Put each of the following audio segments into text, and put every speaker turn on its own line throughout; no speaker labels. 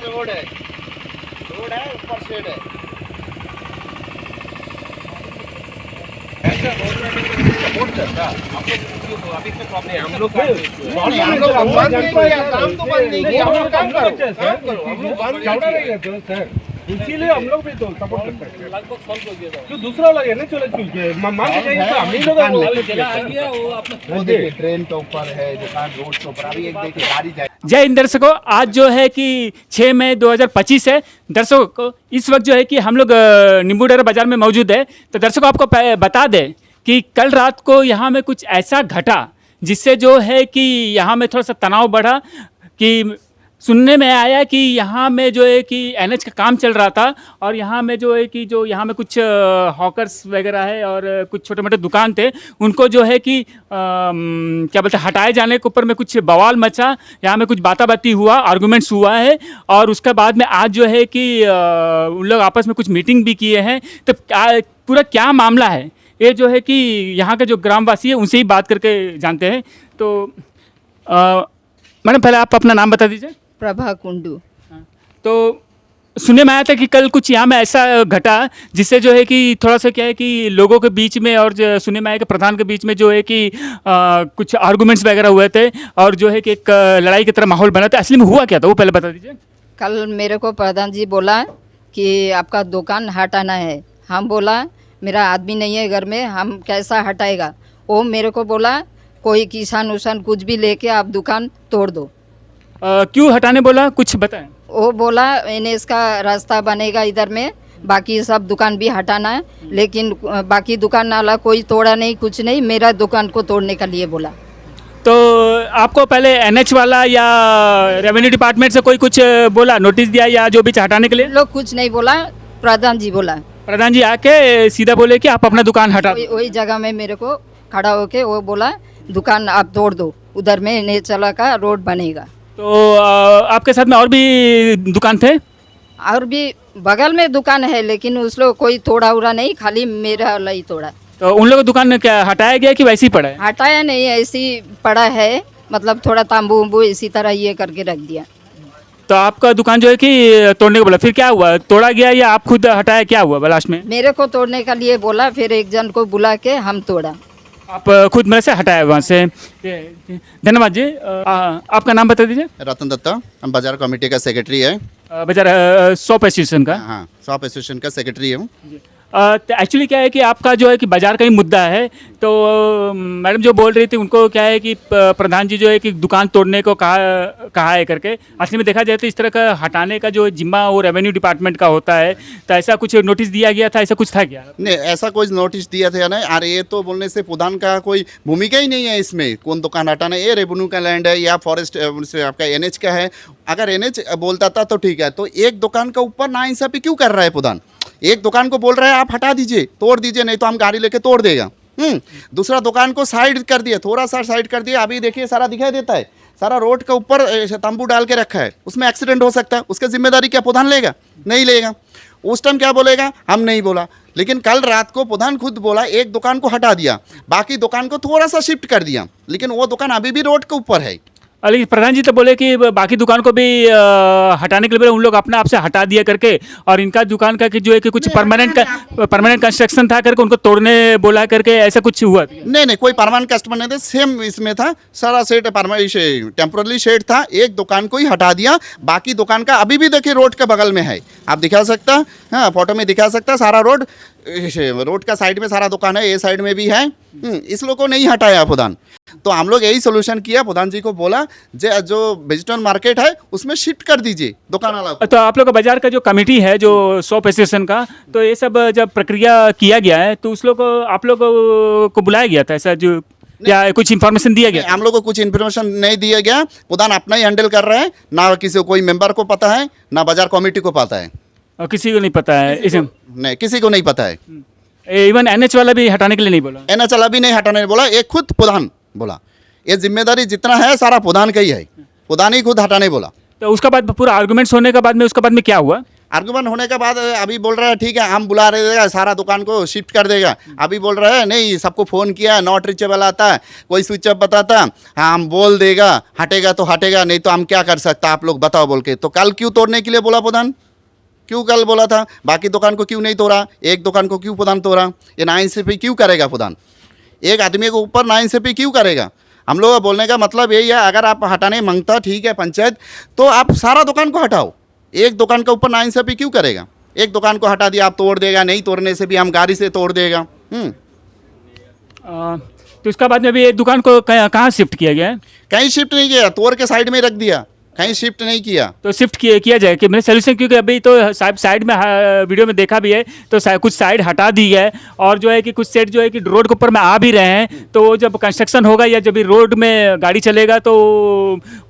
Road है ऊपर shade है। सपोर्ट करता आप लोग अभी तक प्रॉब्लम है। हम लोग काम तो बंद नहीं किया, हम लोग काम करो हम लोग बंद
चौड़ा रहेगा तो सर, इसीलिए हम लोग भी तो सपोर्ट करते हैं। लगभग सॉल्व हो गया था। जो दूसरा वाला है ना चलो चल के मान के जाइए तो हम ही लोग
आ गया वो अपना वो देखिए ट्रेन के ऊपर है दुकान, रोड के ऊपर। अभी एक देखिए गाड़ी जाए।
जय हिंद दर्शकों, आज जो है कि 6 मई 2025 है। दर्शकों इस वक्त जो है कि हम लोग नींबूडेरा बाजार में मौजूद है। तो दर्शकों आपको बता दें कि कल रात को यहाँ में कुछ ऐसा घटा जिससे जो है कि यहाँ में थोड़ा सा तनाव बढ़ा। कि सुनने में आया कि यहाँ में जो है कि एनएच का काम चल रहा था और यहाँ में जो है कि जो यहाँ में कुछ हॉकर्स वगैरह है और कुछ छोटे मोटे दुकान थे, उनको जो है कि क्या बोलते हैं हटाए जाने के ऊपर में कुछ बवाल मचा। यहाँ में कुछ बाताबाती हुआ, आर्गूमेंट्स हुआ है और उसके बाद में आज जो है कि उन लोग आपस में कुछ मीटिंग भी किए हैं। तो पूरा क्या मामला है ये जो है कि यहाँ के जो ग्रामवासी है उनसे ही बात करके जानते हैं। तो मैडम पहले आप अपना नाम बता दीजिए।
प्रभा कुंडू।
तो सुनने में आया था कि कल कुछ यहाँ में ऐसा घटा जिससे जो है कि थोड़ा सा क्या है कि लोगों के बीच में और सुनने में आया कि प्रधान के बीच में जो है कि कुछ आर्गूमेंट्स वगैरह हुए थे और जो है कि एक लड़ाई की तरह माहौल बना था। असली में हुआ क्या था वो पहले बता दीजिए।
कल मेरे को प्रधान जी बोला कि आपका दुकान हटाना है। हम बोला मेरा आदमी नहीं है घर में, हम कैसा हटाएगा। वो मेरे को बोला कोई किसान उसान कुछ भी लेके आप दुकान तोड़ दो।
क्यों हटाने बोला, कुछ बताएं।
वो बोला एनएच का रास्ता बनेगा इधर में, बाकी सब दुकान भी हटाना है, लेकिन बाकी दुकान वाला कोई तोड़ा नहीं, कुछ नहीं, मेरा दुकान को तोड़ने के लिए बोला।
तो आपको पहले एनएच वाला या रेवेन्यू डिपार्टमेंट से कोई कुछ बोला, नोटिस दिया या जो भी हटाने के लिए?
लोग कुछ नहीं बोला, प्रधान जी बोला।
प्रधान जी आके सीधा बोले कि आप अपना दुकान हटा दो।
वही जगह में मेरे को खड़ा होके वो बोला दुकान आप तोड़ दो, उधर में नेचला का रोड बनेगा।
तो आपके साथ में और भी दुकान थे?
और भी बगल में दुकान है, लेकिन उस लोग कोई तोड़ा उड़ा नहीं, खाली मेरा वाला ही तोड़ा।
तो उन लोगों का दुकान क्या हटाया गया कि वैसे ही पड़ा है?
हटाया नहीं, ऐसी पड़ा है, मतलब थोड़ा तांबू उम्बू इसी तरह ये करके रख दिया।
तो आपका दुकान जो है कि तोड़ने को बोला, फिर क्या हुआ? तोड़ा गया या आप खुद हटाया, क्या हुआ लास्ट में?
मेरे को तोड़ने का लिए बोला, फिर एक जन को बुला के हम तोड़ा।
आप खुद मेरे से हटाया वहाँ से। धन्यवाद जी। आपका नाम बता दीजिए।
रतन दत्ता, हम बाजार कमेटी का सेक्रेटरी है।
बाजार शॉप एसोसिएशन का?
हाँ, शॉप एसोसिएशन का सेक्रेटरी हूँ।
तो एक्चुअली क्या है कि आपका जो है कि बाजार का ही मुद्दा है। तो मैडम जो बोल रही थी उनको क्या है कि प्रधान जी जो है कि दुकान तोड़ने को कहा है करके। असली में देखा जाए तो इस तरह का हटाने का जो जिम्मा वो रेवेन्यू डिपार्टमेंट का होता है। तो ऐसा कुछ नोटिस दिया गया था, ऐसा कुछ था क्या?
नहीं, ऐसा कोई नोटिस दिया था नहीं। अरे ये तो बोलने से प्रधान का कोई भूमिका ही नहीं है इसमें। कौन दुकान हटाना, ये रेवेन्यू का लैंड है या फॉरेस्ट आपका एनएच का है। अगर एनएच बोलता था तो ठीक है, तो एक दुकान का ऊपर नाइंसाफी क्यों कर रहा है प्रधान? एक दुकान को बोल रहा है आप हटा दीजिए, तोड़ दीजिए, नहीं तो हम गाड़ी लेके तोड़ देगा। दूसरा दुकान को साइड कर दिया, थोड़ा सा साइड कर दिया। अभी देखिए सारा दिखाई देता है, सारा रोड के ऊपर तंबू डाल के रखा है, उसमें एक्सीडेंट हो सकता है। उसकी जिम्मेदारी क्या प्रधान लेगा? नहीं लेगा। उस टाइम क्या बोलेगा? हम नहीं बोला। लेकिन कल रात को प्रधान खुद बोला एक दुकान को हटा दिया, बाकी दुकान को थोड़ा सा शिफ्ट कर दिया, लेकिन वो दुकान अभी भी रोड के ऊपर है।
लेकिन प्रधान जी तो बोले कि बाकी दुकान को भी हटाने के लिए बोले, उन लोग अपने आप से हटा दिया करके। और इनका दुकान का कि जो है कि कुछ परमानेंट कंस्ट्रक्शन था करके उनको तोड़ने बोला करके, ऐसा कुछ हुआ?
नहीं, कोई परमानेंट कस्टमर नहीं थे, सेम इसमें था। सारा सेट टेम्पोररी शेड था, एक दुकान को ही हटा दिया। बाकी दुकान का अभी भी देखिए रोड के बगल में है, आप दिखा सकता, हाँ फोटो में दिखा सकता। सारा रोड का साइड में सारा दुकान है, ये साइड में भी है। इस लोग को नहीं हटाया प्रधान। तो हम लोग यही सोल्यूशन किया, प्रधान जी को बोला जो वेजिटेबल मार्केट है उसमें शिफ्ट कर दीजिए दुकान वाला।
तो आप लोग का बाजार का जो कमेटी है जो शॉप एसोसिएशन का, तो ये सब जब प्रक्रिया किया गया है तो उस लोग को आप लोग को बुलाया गया था ऐसा, जो क्या कुछ इन्फॉर्मेशन दिया गया?
हम लोग को कुछ इन्फॉर्मेशन नहीं दिया गया। प्रधान अपना ही हैंडल कर रहे हैं, ना किसी को कोई मेंबर को पता है, ना बाजार कमेटी को पता है।
और किसी को नहीं पता है इसे?
नहीं, किसी को नहीं पता है।
इवन एनएच वाला भी हटाने के लिए नहीं बोला?
एनएच वाला भी नहीं हटाने बोला, एक खुद प्रधान बोला। ये जिम्मेदारी जितना है सारा प्रधान का ही है, प्रधान ही खुद हटाने बोला।
तो उसका बाद पूरा आर्गुमेंट्स होने के बाद में उसके बाद में क्या हुआ?
आर्गुमेंट होने के बाद अभी बोल रहा है ठीक है हम बुला रहे देगा, सारा दुकान को शिफ्ट कर देगा। अभी बोल रहा है नहीं, सबको फ़ोन किया, नॉट रीचेबल आता है, कोई स्विच ऑफ बताता, हाँ हम बोल देगा, हटेगा तो हटेगा, नहीं तो हम क्या कर सकता आप लोग बताओ बोल के। तो कल क्यों तोड़ने के लिए बोला प्रधान? क्यों कल बोला था? बाकी दुकान को क्यों नहीं तोड़ा? एक दुकान को क्यों प्रधान तोड़ा? ये नाइंसाफ़ी क्यों करेगा प्रधान? एक आदमी के ऊपर नाइंसाफ़ी क्यों करेगा? हम लोग का बोलने का मतलब यही है, अगर आप हटाने मांगता ठीक है पंचायत, तो आप सारा दुकान को हटाओ। एक दुकान के ऊपर नाइंसाफ़ी क्यों करेगा? एक दुकान को हटा दिया आप तोड़ देगा, नहीं तोड़ने से भी हम गाड़ी से तोड़ देगा।
तो इसका बाद में भी एक दुकान को कहाँ शिफ्ट किया गया है?
कहीं शिफ्ट नहीं किया, तोड़ के साइड में रख दिया, कहीं शिफ्ट नहीं किया।
तो शिफ्ट किया जाए कि मैंने सोल्यूशन, क्योंकि अभी तो साइड में वीडियो में देखा भी है, तो कुछ साइड हटा दी है और जो है कि कुछ सेट जो है कि रोड के ऊपर में आ भी रहे हैं। तो जब कंस्ट्रक्शन होगा या जब भी रोड में गाड़ी चलेगा तो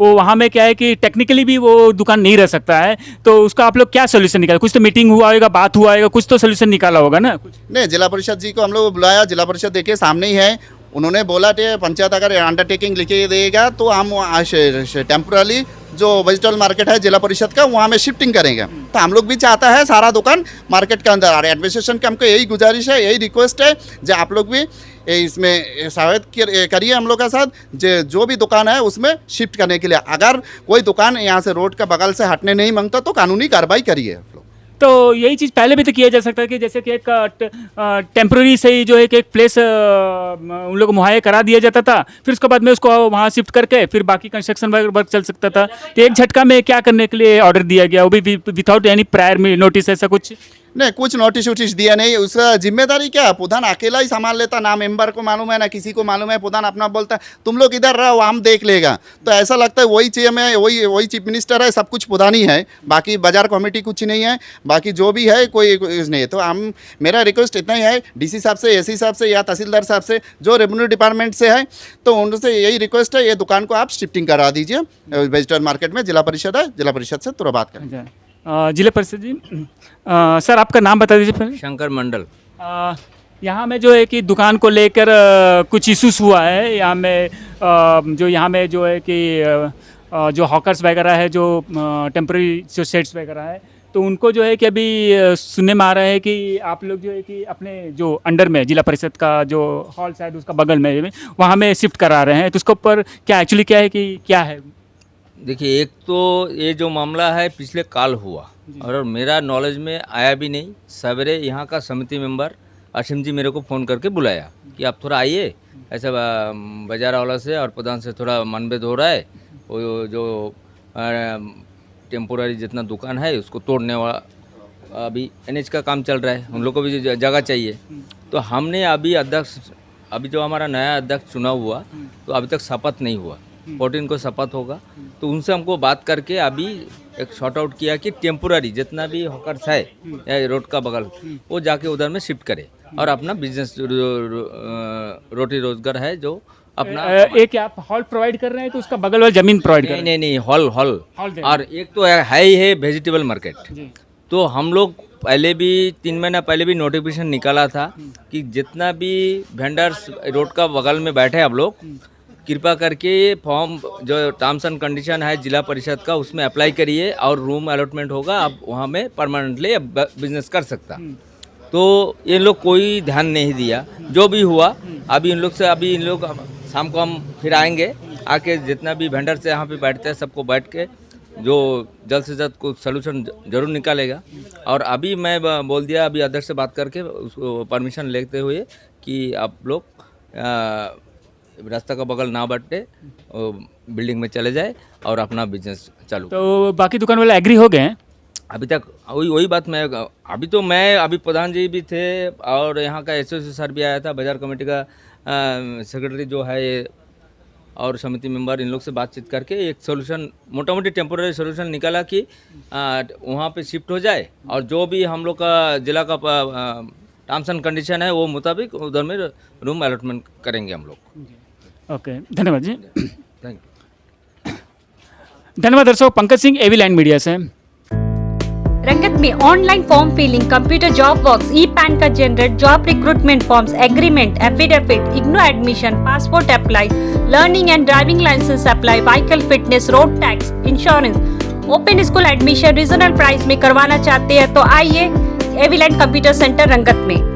वो वहाँ में क्या है कि टेक्निकली भी वो दुकान नहीं रह सकता है। तो उसका आप लोग क्या सोल्यूशन निकाला? कुछ तो मीटिंग हुआ होगा, बात हुआ होगा, कुछ तो सोल्यूशन निकाला होगा ना? कुछ
नहीं, जिला परिषद जी को हम लोग बुलाया, जिला परिषद देखिए सामने ही है, उन्होंने बोला थे पंचायत अगर अंडरटेकिंग लिखे देगा तो हम टेम्पोरली जो वेजिटेबल मार्केट है जिला परिषद का वहाँ में शिफ्टिंग करेंगे। तो हम लोग भी चाहता है सारा दुकान मार्केट के अंदर आ रहा है। एडमिनिस्ट्रेशन का हमको यही गुजारिश है, यही रिक्वेस्ट है जो आप लोग भी इसमें सहायता करिए हम लोग का साथ, जो भी दुकान है उसमें शिफ्ट करने के लिए। अगर कोई दुकान यहाँ से रोड का बगल से हटने नहीं मांगता तो कानूनी कार्रवाई करिए।
तो यही चीज़ पहले भी तो किया जा सकता है कि जैसे कि एक टेम्प्रेरी से ही जो है कि एक प्लेस उन लोग को मुहैया करा दिया जाता था, फिर उसके बाद में उसको वहाँ शिफ्ट करके फिर बाकी कंस्ट्रक्शन वर्क चल सकता था। तो एक झटका में क्या करने के लिए ऑर्डर दिया गया, वो भी विदाउट एनी प्रायर नोटिस, ऐसा कुछ?
नहीं, कुछ नोटिस वोटिस दिया नहीं। उसका जिम्मेदारी क्या, प्रधान अकेला ही संभाल लेता, ना मेंबर को मालूम है ना किसी को मालूम है। प्रधान अपना बोलता है तुम लोग इधर रहो हम देख लेगा। तो ऐसा लगता है वही चीज़ में वही चीफ मिनिस्टर है, सब कुछ प्रधान ही है, बाकी बाजार कमेटी कुछ नहीं है, बाकी जो भी है कोई नहीं है। तो हम मेरा रिक्वेस्ट इतना ही है DC साहब से, AC साहब से या तहसीलदार साहब से जो रेवेन्यू डिपार्टमेंट से है, तो उनसे यही रिक्वेस्ट है ये दुकान को आप शिफ्टिंग करा दीजिए वेजिटेबल मार्केट में। जिला परिषद है, जिला परिषद से तुरंत बात करें।
जिला परिषद जी, सर आपका नाम बता दीजिए पहले।
शंकर मंडल।
यहाँ में जो है कि दुकान को लेकर कुछ इशूज़ हुआ है यहाँ में, जो यहाँ में जो है कि जो हॉकर्स वगैरह है, जो टेम्प्रेरी जो सेट्स वगैरह है, तो उनको जो है कि अभी सुनने में आ रहा है कि आप लोग जो है कि अपने जो अंडर में जिला परिषद का जो हॉल शायद उसका बगल में वहाँ में शिफ्ट करा रहे हैं। तो उसके ऊपर क्या एक्चुअली क्या है कि क्या है?
देखिए, एक तो ये जो मामला है पिछले काल हुआ और मेरा नॉलेज में आया भी नहीं। सवेरे यहाँ का समिति मेंबर असीम जी मेरे को फ़ोन करके बुलाया कि आप थोड़ा आइए, ऐसा बाजार वाला से और प्रधान से थोड़ा मनभेद हो रहा है, वो जो टेम्पोररी जितना दुकान है उसको तोड़ने वाला अभी NH का काम चल रहा है, उन लोग को भी जगह चाहिए। तो हमने अभी जो हमारा नया अध्यक्ष चुनाव हुआ तो अभी तक शपथ नहीं हुआ, 14 को शपथ होगा। तो उनसे हमको बात करके अभी एक शॉर्ट आउट किया कि टेम्पोररी जितना भी हॉकर्स है या रोड का बगल वो जाके उधर में शिफ्ट करे और अपना बिजनेस रोटी रोजगार है जो अपना
एक आप हॉल प्रोवाइड कर रहे हैं तो उसका बगल वाला जमीन प्रोवाइड कर रहे हैं?
नहीं, हॉल। और एक तो है ही है वेजिटेबल मार्केट। तो हम लोग पहले भी 3 महीना पहले भी नोटिफिकेशन निकाला था कि जितना भी वेंडर्स रोड का बगल में बैठे आप लोग कृपा करके फॉर्म जो टर्म्स एंड कंडीशन है जिला परिषद का उसमें अप्लाई करिए और रूम अलॉटमेंट होगा, आप वहाँ में परमानेंटली बिजनेस कर सकता। तो ये लोग कोई ध्यान नहीं दिया। जो भी हुआ अभी इन लोग शाम को हम फिर आएंगे, आके जितना भी वेंडर से यहाँ पे बैठते हैं सबको बैठ के जो जल्द से जल्द कुछ सलूशन जरूर निकालेगा। और अभी मैं बोल दिया अभी अध्यक्ष से बात करके उसको परमिशन लेते हुए कि आप लोग रास्ता का बगल ना बांटे, बिल्डिंग में चले जाए और अपना बिजनेस चालू।
तो बाकी दुकान वाले एग्री हो गए हैं?
अभी तक वही बात मैं अभी प्रधान जी भी थे और यहाँ का SOC सर भी आया था, बाजार कमेटी का सेक्रेटरी जो है और समिति मेंबर, इन लोग से बातचीत करके एक सोल्यूशन मोटा मोटी टेम्पोररी सोल्यूशन निकाला कि वहाँ पे शिफ्ट हो जाए और जो भी हम लोग का जिला का टर्म्स एंड कंडीशन है वो मुताबिक उधर में रूम अलॉटमेंट करेंगे हम लोग।
ओके, धन्यवाद जी।
Thank you.
धन्यवाद दर्शकों, Pankaj Singh AV line media से।
रंगत में online form filling, computer job works, e PAN का generate, job recruitment forms, agreement, affidavit, IGNOU admission, passport apply, learning and driving licence apply, vehicle fitness, road tax, insurance, open school admission regional price में करवाना चाहते हैं तो आइए एविलेंट computer centre रंगत में।